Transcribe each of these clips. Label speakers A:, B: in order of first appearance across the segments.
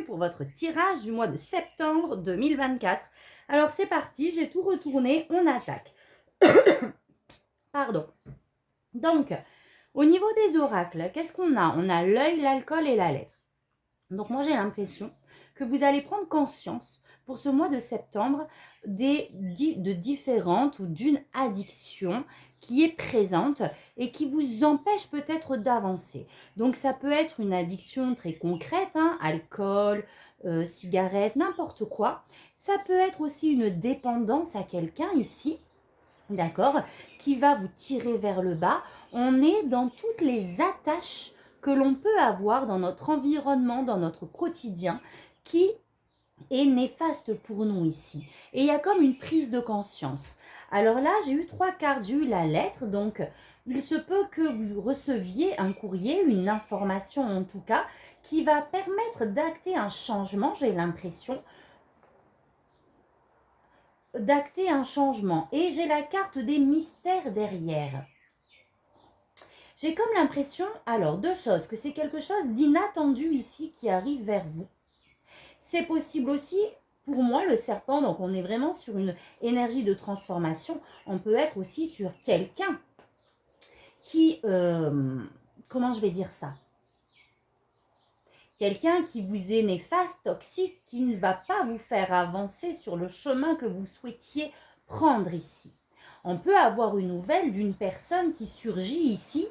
A: pour votre tirage du mois de septembre 2024. Alors c'est parti, j'ai tout retourné, on attaque. Pardon. Donc, au niveau des oracles, qu'est-ce qu'on a? On a l'œil, l'alcool et la lettre. Donc moi j'ai l'impression que vous allez prendre conscience pour ce mois de septembre de différentes ou d'une addiction qui est présente et qui vous empêche peut-être d'avancer. Donc ça peut être une addiction très concrète, alcool, cigarette, n'importe quoi. Ça peut être aussi une dépendance à quelqu'un ici, d'accord, qui va vous tirer vers le bas. On est dans toutes les attaches que l'on peut avoir dans notre environnement, dans notre quotidien, qui est néfaste pour nous ici. Et il y a comme une prise de conscience. Alors là, j'ai eu 3 cartes, j'ai eu la lettre, donc il se peut que vous receviez un courrier, une information en tout cas, qui va permettre d'acter un changement, j'ai l'impression, d'acter un changement. Et j'ai la carte des mystères derrière. J'ai comme l'impression, alors 2 choses, que c'est quelque chose d'inattendu ici qui arrive vers vous. C'est possible aussi, pour moi, le serpent, donc on est vraiment sur une énergie de transformation. On peut être aussi sur quelqu'un qui, comment je vais dire ça? Quelqu'un qui vous est néfaste, toxique, qui ne va pas vous faire avancer sur le chemin que vous souhaitiez prendre ici. On peut avoir une nouvelle d'une personne qui surgit ici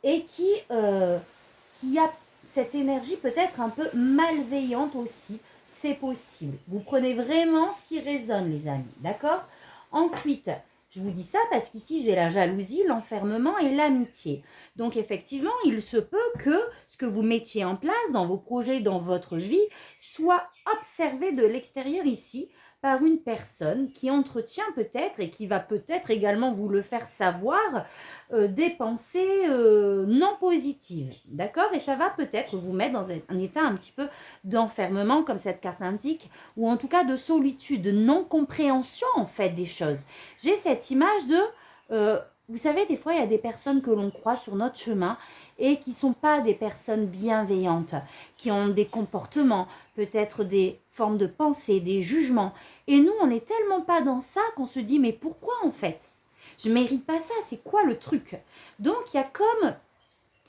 A: et qui a cette énergie peut-être un peu malveillante aussi. C'est possible. Vous prenez vraiment ce qui résonne, les amis. D'accord? Ensuite, je vous dis ça parce qu'ici, j'ai la jalousie, l'enfermement et l'amitié. Donc, effectivement, il se peut que ce que vous mettiez en place dans vos projets, dans votre vie, soit observé de l'extérieur ici par une personne qui entretient peut-être et qui va peut-être également vous le faire savoir des pensées non positives, d'accord? Et ça va peut-être vous mettre dans un état un petit peu d'enfermement, comme cette carte indique, ou en tout cas de solitude, de non-compréhension en fait des choses. J'ai cette image de, vous savez, des fois il y a des personnes que l'on croise sur notre chemin et qui ne sont pas des personnes bienveillantes, qui ont des comportements, peut-être des formes de pensée, des jugements. Et nous, on n'est tellement pas dans ça qu'on se dit, mais pourquoi en fait? Je ne mérite pas ça, c'est quoi le truc? Donc, il y a comme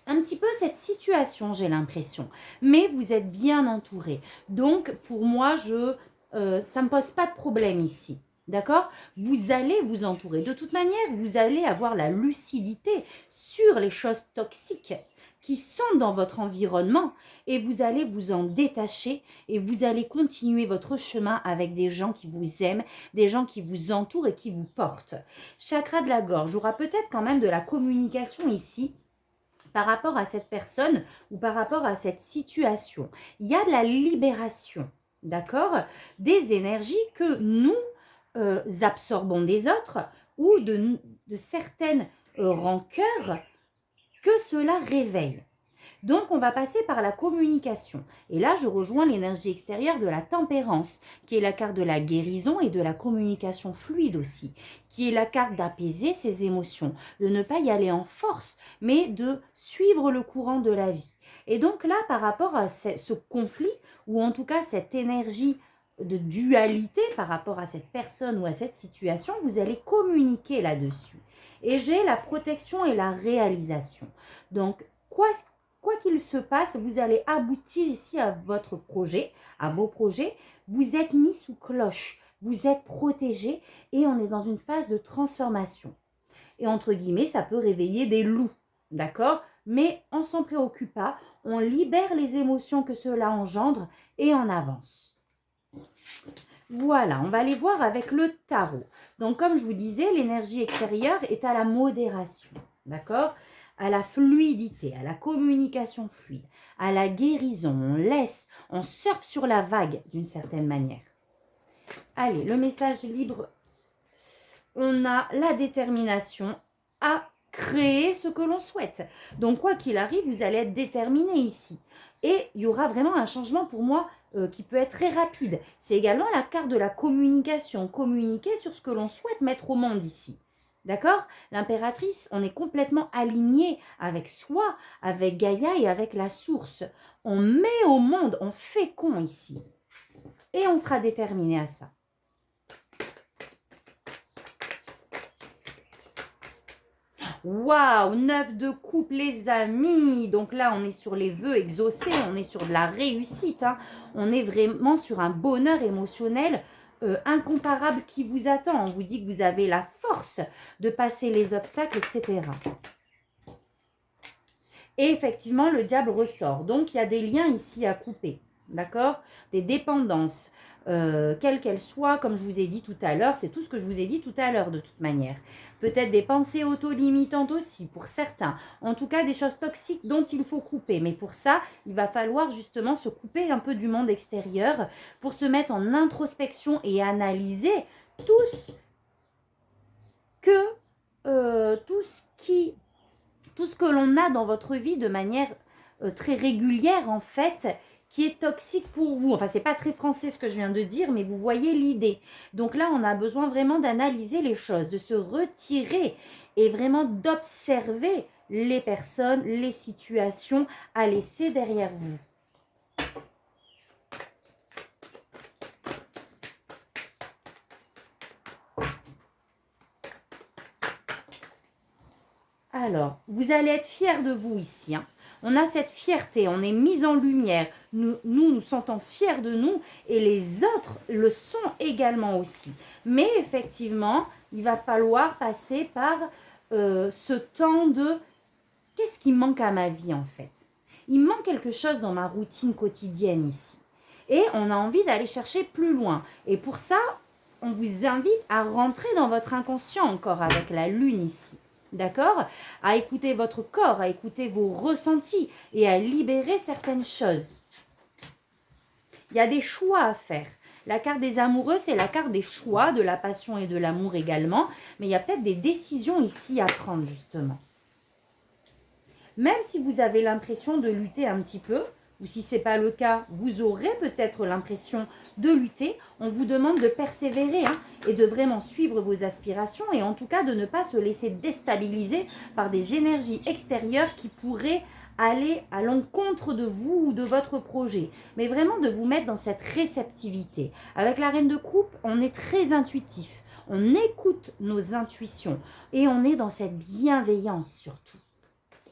A: un petit peu cette situation, j'ai l'impression. Mais vous êtes bien entouré. Donc, pour moi, ça ne me pose pas de problème ici. D'accord? Vous allez vous entourer. De toute manière, vous allez avoir la lucidité sur les choses toxiques qui sont dans votre environnement et vous allez vous en détacher et vous allez continuer votre chemin avec des gens qui vous aiment, des gens qui vous entourent et qui vous portent. Chakra de la gorge, aura peut-être quand même de la communication ici par rapport à cette personne ou par rapport à cette situation. Il y a de la libération, d'accord? Des énergies que nous absorbons des autres ou de certaines rancœurs que cela réveille. Donc, on va passer par la communication. Et là, je rejoins l'énergie extérieure de la tempérance, qui est la carte de la guérison et de la communication fluide aussi, qui est la carte d'apaiser ses émotions, de ne pas y aller en force, mais de suivre le courant de la vie. Et donc là, par rapport à ce conflit, ou en tout cas cette énergie de dualité par rapport à cette personne ou à cette situation, vous allez communiquer là-dessus. Et j'ai la protection et la réalisation. Donc, quoi qu'il se passe, vous allez aboutir ici à votre projet, à vos projets. Vous êtes mis sous cloche, vous êtes protégé et on est dans une phase de transformation. Et entre guillemets, ça peut réveiller des loups, d'accord? Mais on ne s'en préoccupe pas, on libère les émotions que cela engendre et on avance. Voilà, on va aller voir avec le tarot. Donc, comme je vous disais, l'énergie extérieure est à la modération, d'accord? À la fluidité, à la communication fluide, à la guérison. On surfe sur la vague d'une certaine manière. Allez, le message libre. On a la détermination à créer ce que l'on souhaite. Donc, quoi qu'il arrive, vous allez être déterminé ici. Et il y aura vraiment un changement pour moi qui peut être très rapide. C'est également la carte de la communication. Communiquer sur ce que l'on souhaite mettre au monde ici. D'accord? L'impératrice, on est complètement aligné avec soi, avec Gaïa et avec la source. On met au monde, on fécond ici. Et on sera déterminé à ça. Waouh, 9 de coupe les amis. Donc là, on est sur les vœux exaucés, on est sur de la réussite. Hein. On est vraiment sur un bonheur émotionnel incomparable qui vous attend. On vous dit que vous avez la force de passer les obstacles, etc. Et effectivement, le diable ressort. Donc, il y a des liens ici à couper. D'accord? Des dépendances, quelles qu'elles soient, comme je vous ai dit tout à l'heure. C'est tout ce que je vous ai dit tout à l'heure, de toute manière. Peut-être des pensées auto-limitantes aussi, pour certains. En tout cas, des choses toxiques dont il faut couper. Mais pour ça, il va falloir justement se couper un peu du monde extérieur pour se mettre en introspection et analyser tout ce que l'on a dans votre vie de manière très régulière en fait, qui est toxique pour vous. Enfin, c'est pas très français ce que je viens de dire, mais vous voyez l'idée. Donc là, on a besoin vraiment d'analyser les choses, de se retirer et vraiment d'observer les personnes, les situations à laisser derrière vous. Alors, vous allez être fiers de vous ici. Hein. On a cette fierté, on est mis en lumière. Nous sentons fiers de nous et les autres le sont également aussi. Mais effectivement, il va falloir passer par ce temps de qu'est-ce qui manque à ma vie en fait. Il manque quelque chose dans ma routine quotidienne ici. Et on a envie d'aller chercher plus loin. Et pour ça, on vous invite à rentrer dans votre inconscient encore avec la lune ici. D'accord? À écouter votre corps, à écouter vos ressentis et à libérer certaines choses. Il y a des choix à faire. La carte des amoureux, c'est la carte des choix, de la passion et de l'amour également. Mais il y a peut-être des décisions ici à prendre justement. Même si vous avez l'impression de lutter un petit peu, ou si ce n'est pas le cas, vous aurez peut-être l'impression de lutter, on vous demande de persévérer et de vraiment suivre vos aspirations et en tout cas de ne pas se laisser déstabiliser par des énergies extérieures qui pourraient aller à l'encontre de vous ou de votre projet, mais vraiment de vous mettre dans cette réceptivité. Avec la reine de coupe, on est très intuitif, on écoute nos intuitions et on est dans cette bienveillance surtout.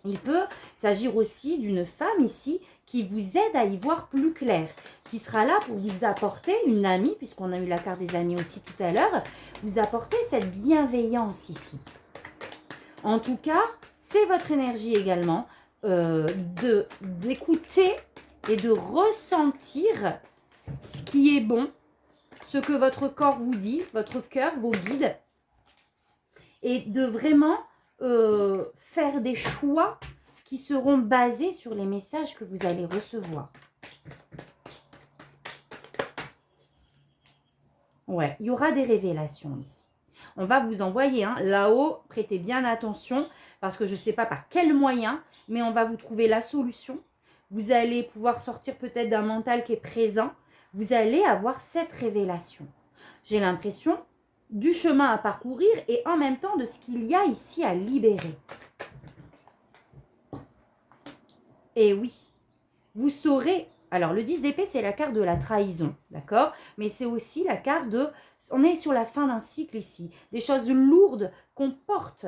A: Il peut s'agir aussi d'une femme ici qui vous aide à y voir plus clair, qui sera là pour vous apporter, une amie, puisqu'on a eu la carte des amis aussi tout à l'heure, vous apporter cette bienveillance ici. En tout cas, c'est votre énergie également d'écouter et de ressentir ce qui est bon, ce que votre corps vous dit, votre cœur, vos guides, et de vraiment faire des choix qui seront basés sur les messages que vous allez recevoir. Ouais, il y aura des révélations ici. On va vous envoyer, là-haut, prêtez bien attention, parce que je ne sais pas par quel moyen, mais on va vous trouver la solution. Vous allez pouvoir sortir peut-être d'un mental qui est présent. Vous allez avoir cette révélation. J'ai l'impression du chemin à parcourir et en même temps de ce qu'il y a ici à libérer. Et oui, vous saurez. Alors, le 10 d'épée, c'est la carte de la trahison, d'accord? Mais c'est aussi la carte de... On est sur la fin d'un cycle ici. Des choses lourdes qu'on porte.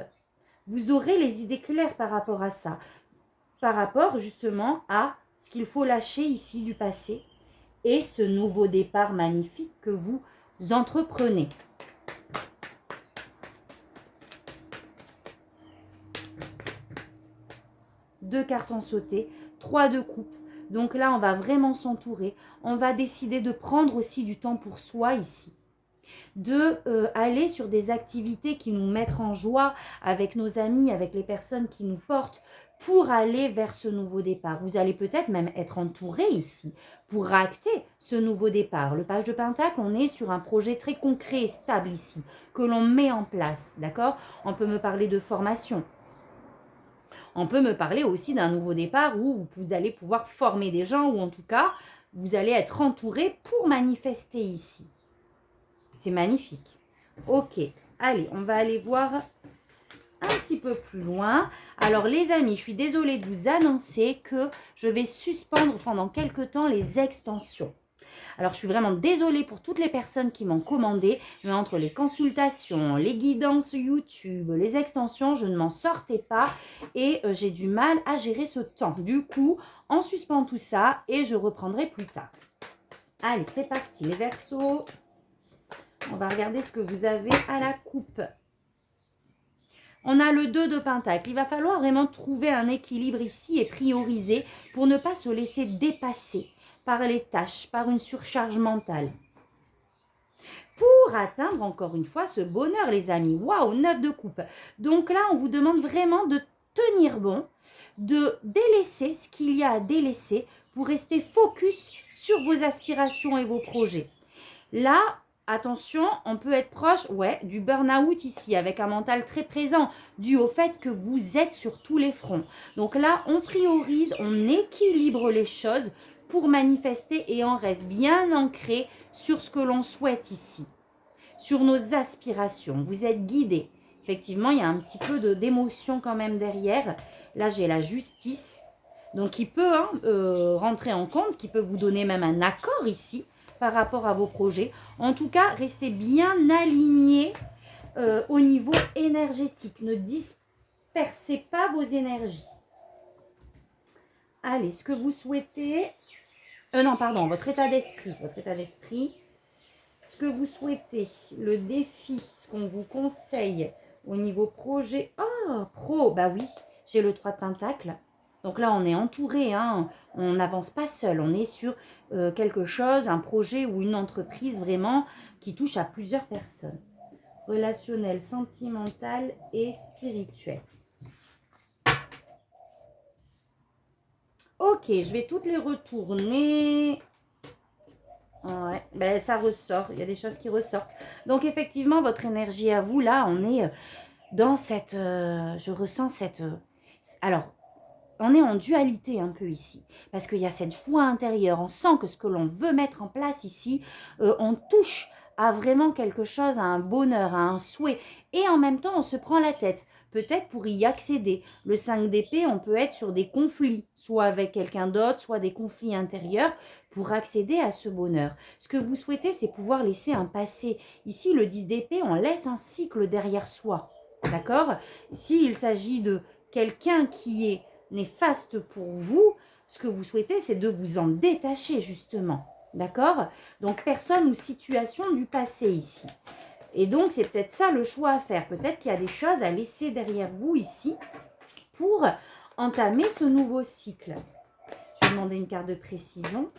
A: Vous aurez les idées claires par rapport à ça. Par rapport, justement, à ce qu'il faut lâcher ici du passé et ce nouveau départ magnifique que vous entreprenez. Deux cartes ont sauté, 3 de coupe. Donc là, on va vraiment s'entourer. On va décider de prendre aussi du temps pour soi ici. De aller sur des activités qui nous mettent en joie avec nos amis, avec les personnes qui nous portent pour aller vers ce nouveau départ. Vous allez peut-être même être entouré ici pour acter ce nouveau départ. Le page de Pentacle, on est sur un projet très concret et stable ici, que l'on met en place, d'accord? On peut me parler de formation. On peut me parler aussi d'un nouveau départ où vous allez pouvoir former des gens ou en tout cas, vous allez être entouré pour manifester ici. C'est magnifique. Ok, allez, on va aller voir un petit peu plus loin. Alors les amis, je suis désolée de vous annoncer que je vais suspendre pendant quelques temps les extensions. Alors, je suis vraiment désolée pour toutes les personnes qui m'ont commandé, mais entre les consultations, les guidances YouTube, les extensions, je ne m'en sortais pas et j'ai du mal à gérer ce temps. Du coup, on suspend tout ça et je reprendrai plus tard. Allez, c'est parti, les Verseaux. On va regarder ce que vous avez à la coupe. On a le 2 de Pentacle. Il va falloir vraiment trouver un équilibre ici et prioriser pour ne pas se laisser dépasser par les tâches, par une surcharge mentale. Pour atteindre encore une fois ce bonheur, les amis. Waouh, 9 de coupe. Donc là, on vous demande vraiment de tenir bon, de délaisser ce qu'il y a à délaisser pour rester focus sur vos aspirations et vos projets. Là, attention, on peut être proche du burn-out ici, avec un mental très présent, dû au fait que vous êtes sur tous les fronts. Donc là, on priorise, on équilibre les choses pour manifester et on reste bien ancré sur ce que l'on souhaite ici, sur nos aspirations. Vous êtes guidé. Effectivement, il y a un petit peu d'émotion quand même derrière. Là, j'ai la justice, donc qui peut rentrer en compte, qui peut vous donner même un accord ici par rapport à vos projets. En tout cas, restez bien alignés au niveau énergétique. Ne dispersez pas vos énergies. Allez, ce que vous souhaitez... non, pardon, votre état d'esprit. Votre état d'esprit. Ce que vous souhaitez, le défi, ce qu'on vous conseille au niveau projet. Oh, pro, bah oui, j'ai le 3 de Pentacle. Donc là, on est entouré, hein, on n'avance pas seul. On est sur quelque chose, un projet ou une entreprise vraiment qui touche à plusieurs personnes. Relationnel, sentimental et spirituel. Ok, je vais toutes les retourner. Ouais, ben ça ressort, il y a des choses qui ressortent. Donc effectivement, votre énergie à vous, là, on est dans cette... je ressens cette... alors, on est en dualité un peu ici, parce qu'il y a cette foi intérieure. On sent que ce que l'on veut mettre en place ici, on touche à vraiment quelque chose, à un bonheur, à un souhait. Et en même temps, on se prend la tête, peut-être pour y accéder. Le 5 d'épée, on peut être sur des conflits, soit avec quelqu'un d'autre, soit des conflits intérieurs, pour accéder à ce bonheur. Ce que vous souhaitez, c'est pouvoir laisser un passé. Ici, le 10 d'épée, on laisse un cycle derrière soi. D'accord ? Ici, il s'agit de quelqu'un qui est néfaste pour vous, ce que vous souhaitez, c'est de vous en détacher justement. D'accord? Donc, personne ou situation du passé ici. Et donc, c'est peut-être ça le choix à faire. Peut-être qu'il y a des choses à laisser derrière vous ici pour entamer ce nouveau cycle. Je vais demander une carte de précision.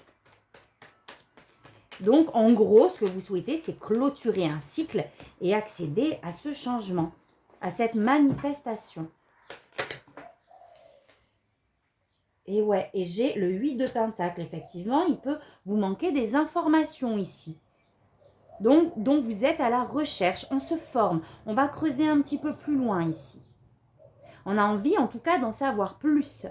A: Donc, en gros, ce que vous souhaitez, c'est clôturer un cycle et accéder à ce changement, à cette manifestation. Et ouais, et j'ai le 8 de Pentacle. Effectivement, il peut vous manquer des informations ici. Donc, dont vous êtes à la recherche. On se forme. On va creuser un petit peu plus loin ici. On a envie, en tout cas, d'en savoir plus.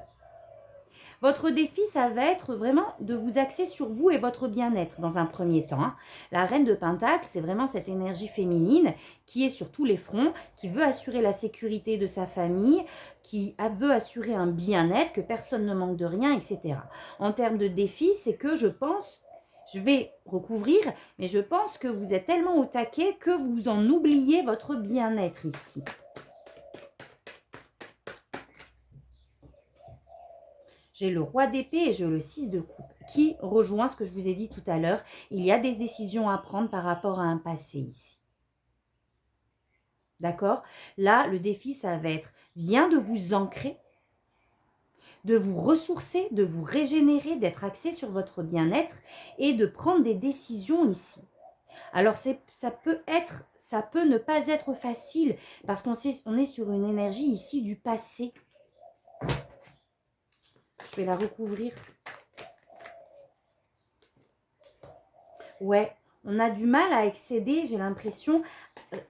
A: Votre défi, ça va être vraiment de vous axer sur vous et votre bien-être dans un premier temps. La reine de Pentacle, c'est vraiment cette énergie féminine qui est sur tous les fronts, qui veut assurer la sécurité de sa famille, qui veut assurer un bien-être, que personne ne manque de rien, etc. En termes de défi, c'est que je pense, je vais recouvrir, mais je pense que vous êtes tellement au taquet que vous en oubliez votre bien-être ici. J'ai le roi d'épée et j'ai le 6 de coupe qui rejoint ce que je vous ai dit tout à l'heure. Il y a des décisions à prendre par rapport à un passé ici. D'accord? Là, le défi, ça va être bien de vous ancrer, de vous ressourcer, de vous régénérer, d'être axé sur votre bien-être et de prendre des décisions ici. Alors, ça peut ne pas être facile parce qu'on est sur une énergie ici du passé. Je vais la recouvrir. Ouais, on a du mal à accéder, j'ai l'impression,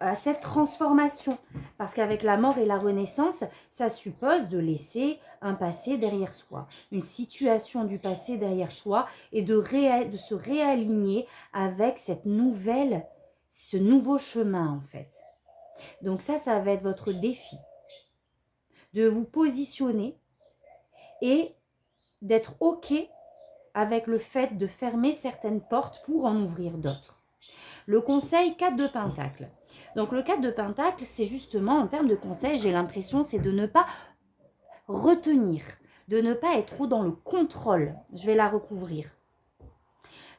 A: à cette transformation. Parce qu'avec la mort et la renaissance, ça suppose de laisser un passé derrière soi, une situation du passé derrière soi et de se réaligner avec ce nouveau chemin en fait. Donc ça va être votre défi. de vous positionner et d'être OK avec le fait de fermer certaines portes pour en ouvrir d'autres. Le conseil 4 de Pentacle. Donc le 4 de Pentacle, c'est justement, en termes de conseil, j'ai l'impression, c'est de ne pas retenir, de ne pas être trop dans le contrôle. Je vais la recouvrir.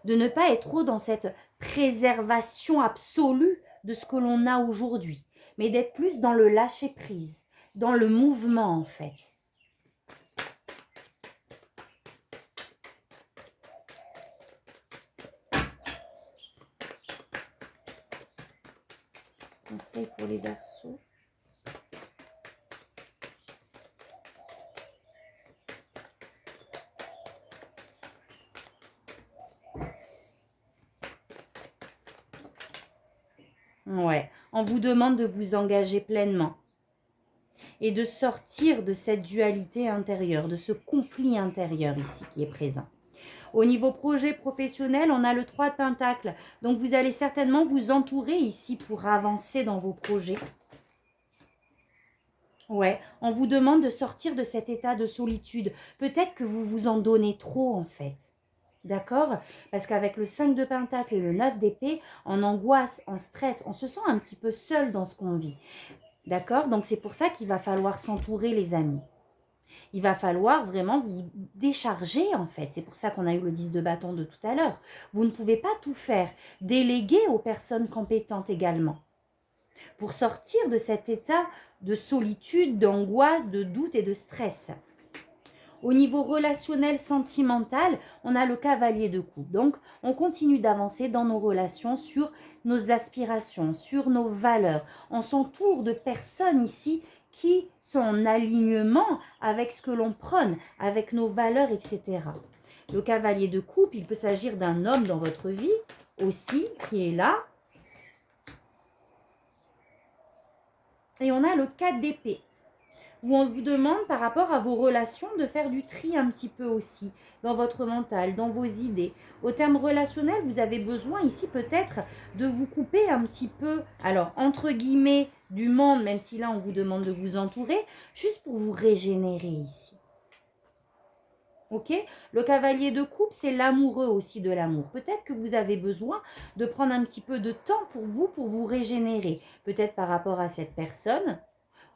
A: De ne pas être trop dans cette préservation absolue de ce que l'on a aujourd'hui, mais d'être plus dans le lâcher-prise, dans le mouvement en fait. Conseil pour les Verseaux. Ouais, on vous demande de vous engager pleinement et de sortir de cette dualité intérieure, de ce conflit intérieur ici qui est présent. Au niveau projet professionnel, on a le 3 de Pentacle. Donc, vous allez certainement vous entourer ici pour avancer dans vos projets. Ouais, on vous demande de sortir de cet état de solitude. Peut-être que vous vous en donnez trop en fait. D'accord? Parce qu'avec le 5 de Pentacle et le 9 d'épée, en angoisse, en stress, on se sent un petit peu seul dans ce qu'on vit. D'accord? Donc c'est pour ça qu'il va falloir s'entourer les amis. Il va falloir vraiment vous décharger en fait. C'est pour ça qu'on a eu le 10 de bâton de tout à l'heure. Vous ne pouvez pas tout faire. Déléguer aux personnes compétentes également. Pour sortir de cet état de solitude, d'angoisse, de doute et de stress. Au niveau relationnel, sentimental, on a le cavalier de coupe. Donc, on continue d'avancer dans nos relations sur nos aspirations, sur nos valeurs. On s'entoure de personnes ici qui sont en alignement avec ce que l'on prône, avec nos valeurs, etc. Le cavalier de coupe, il peut s'agir d'un homme dans votre vie aussi qui est là. Et on a le 4 d'épée, où on vous demande par rapport à vos relations de faire du tri un petit peu aussi dans votre mental, dans vos idées. Au terme relationnel, vous avez besoin ici peut-être de vous couper un petit peu, alors entre guillemets, du monde, même si là on vous demande de vous entourer, juste pour vous régénérer ici. Ok? Le cavalier de coupe, c'est l'amoureux aussi de l'amour. Peut-être que vous avez besoin de prendre un petit peu de temps pour vous régénérer. Peut-être par rapport à cette personne,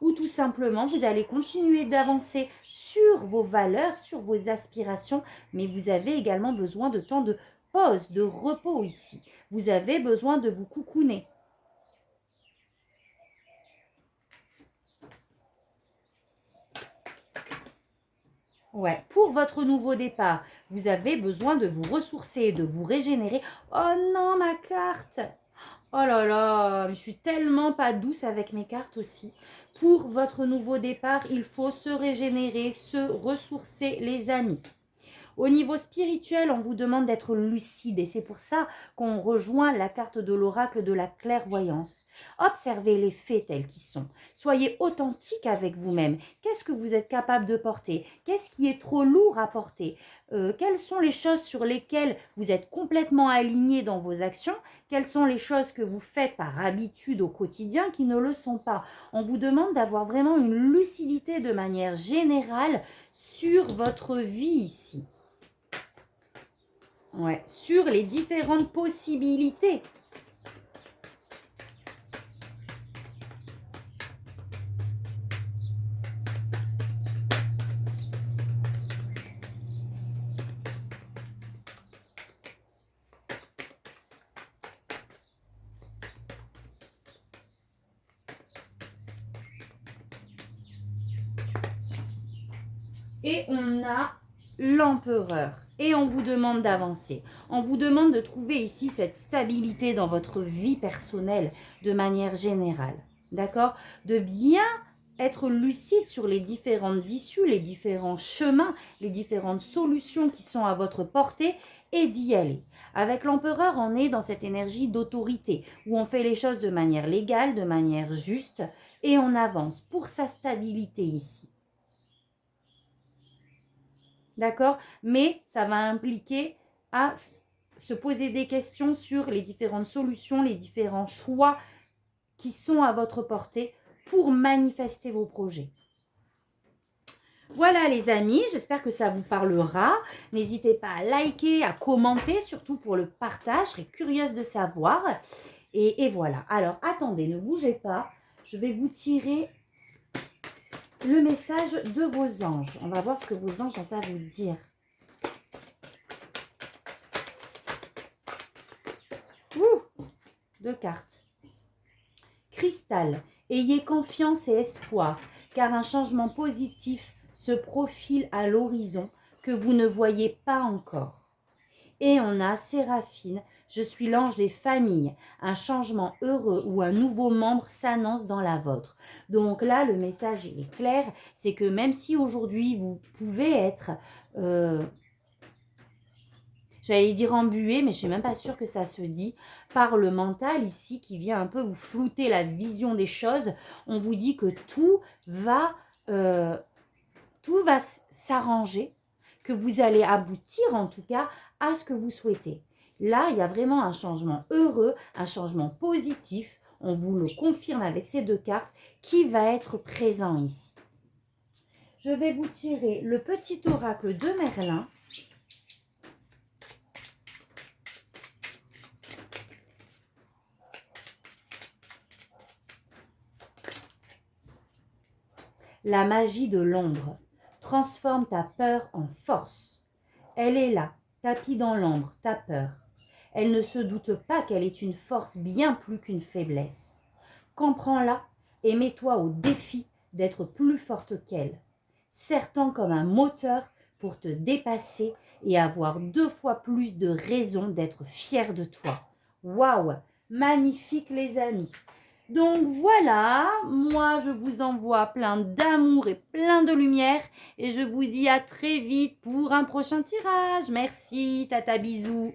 A: ou tout simplement, vous allez continuer d'avancer sur vos valeurs, sur vos aspirations, mais vous avez également besoin de temps de pause, de repos ici. Vous avez besoin de vous coucouner. Ouais, pour votre nouveau départ, vous avez besoin de vous ressourcer, de vous régénérer. Oh non, ma carte! Oh là là, je suis tellement pas douce avec mes cartes aussi. Pour votre nouveau départ, il faut se régénérer, se ressourcer, les amis. Au niveau spirituel, on vous demande d'être lucide et c'est pour ça qu'on rejoint la carte de l'oracle de la clairvoyance. Observez les faits tels qu'ils sont. Soyez authentique avec vous-même. Qu'est-ce que vous êtes capable de porter? Qu'est-ce qui est trop lourd à porter? Quelles sont les choses sur lesquelles vous êtes complètement aligné dans vos actions? Quelles sont les choses que vous faites par habitude au quotidien qui ne le sont pas? On vous demande d'avoir vraiment une lucidité de manière générale sur votre vie ici. Ouais, sur les différentes possibilités. Et on a l'empereur. Et on vous demande d'avancer. On vous demande de trouver ici cette stabilité dans votre vie personnelle de manière générale. D'accord? De bien être lucide sur les différentes issues, les différents chemins, les différentes solutions qui sont à votre portée et d'y aller. Avec l'empereur, on est dans cette énergie d'autorité où on fait les choses de manière légale, de manière juste et on avance pour sa stabilité ici. D'accord? Mais ça va impliquer à se poser des questions sur les différentes solutions, les différents choix qui sont à votre portée pour manifester vos projets. Voilà les amis, j'espère que ça vous parlera. N'hésitez pas à liker, à commenter, surtout pour le partage. Je serais curieuse de savoir. Et voilà. Alors, attendez, ne bougez pas. Je vais vous tirer le message de vos anges. On va voir ce que vos anges ont à vous dire. Ouh, 2 cartes. Cristal, ayez confiance et espoir, car un changement positif se profile à l'horizon que vous ne voyez pas encore. Et on a Séraphine, je suis l'ange des familles. Un changement heureux ou un nouveau membre s'annonce dans la vôtre. Donc là, le message il est clair, c'est que même si aujourd'hui vous pouvez être, j'allais dire embué, mais je ne suis même pas sûre que ça se dit, par le mental ici qui vient un peu vous flouter la vision des choses, on vous dit que euh, tout va s'arranger, que vous allez aboutir en tout cas à ce que vous souhaitez. Là, il y a vraiment un changement heureux, un changement positif. On vous le confirme avec ces 2 cartes qui va être présent ici. Je vais vous tirer le petit oracle de Merlin. La magie de l'ombre. Transforme ta peur en force. Elle est là, tapie dans l'ombre, ta peur. Elle ne se doute pas qu'elle est une force bien plus qu'une faiblesse. Comprends-la et mets-toi au défi d'être plus forte qu'elle. Serre-t'en comme un moteur pour te dépasser et avoir 2 fois plus de raisons d'être fier de toi. Waouh! Magnifique les amis! Donc voilà, moi je vous envoie plein d'amour et plein de lumière et je vous dis à très vite pour un prochain tirage. Merci, tata bisous.